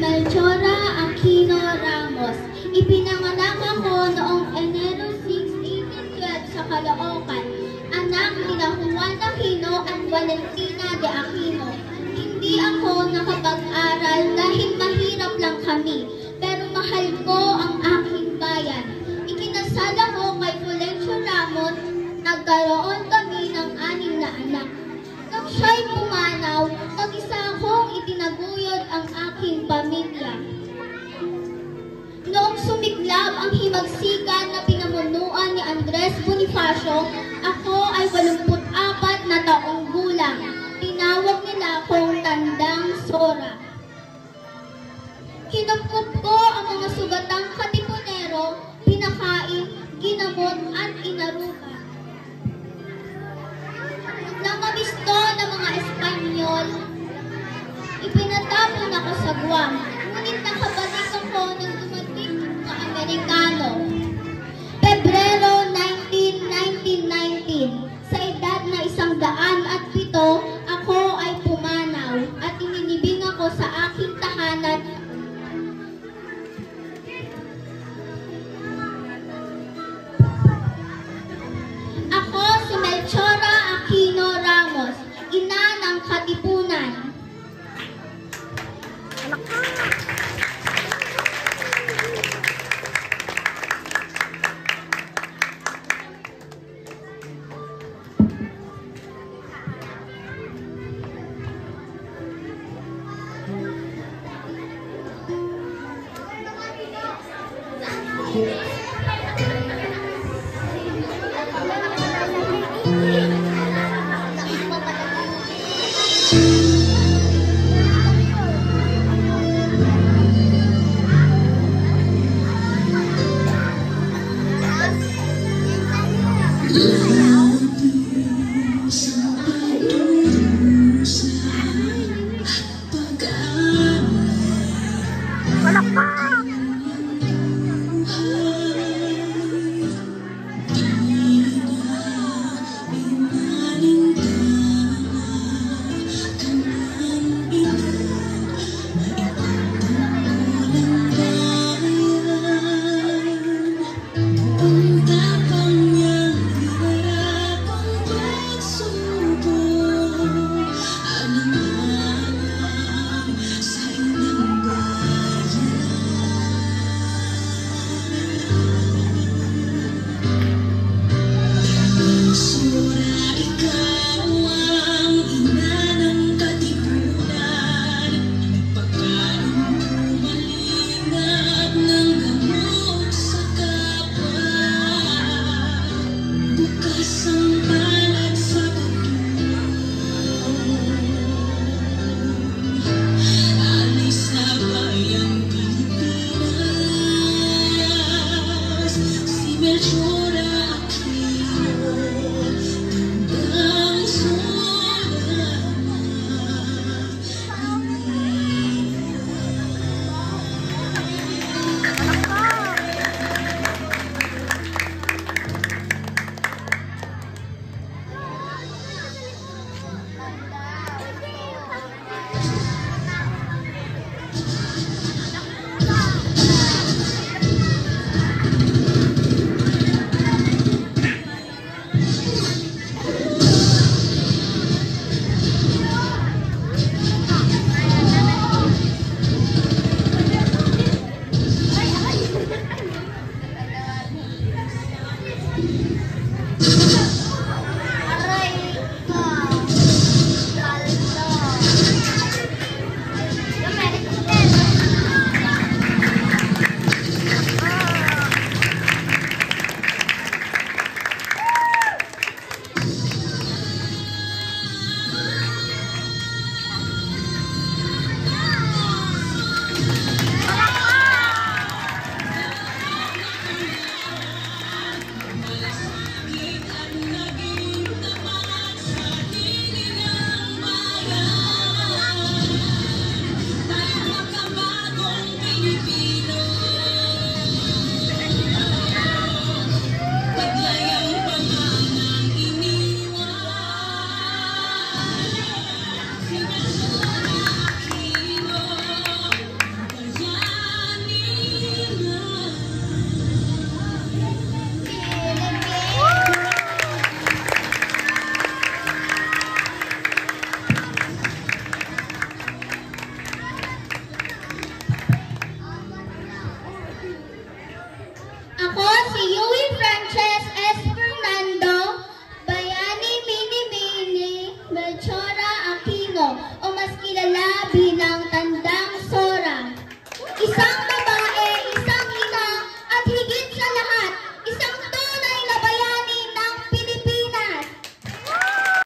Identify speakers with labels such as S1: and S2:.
S1: Melchora Aquino Ramos. Ipinanganak ako noong Enero 6, 1812 sa Caloocan, anak ni Juan Aquino at Valentina de Aquino. Hindi ako nakapag-aral dahil mahirap lang kami, pero mahal ko ang aking bayan. Ikinasal ako kay Fulgencio Ramos, nagkaroon kami ng 6 na anak. Nang siya'y pumanaw, mag-isa akong itinaguyod ang aking pamilya. Noong sumiglab ang himagsikan na pinamunuan ni Andres Bonifacio, ako ay 84 na taong gulang. Tinawag nila akong Tandang Sora. Kinupkup ko ang mga sugatang katipunero, pinakain, ginamot at inaruga. Nang mabisto ng mga Espanyol, ipinatapon ako sa Guam. Ngunit nakabalik ako nang dumating na Amerikano. Pebrero 19, 1919, sa edad na 107, ako ay pumanaw at ininibing ako sa aking tahanan. Ako si Melchora Aquino Ramos, ina ng Katipunan.
S2: Love is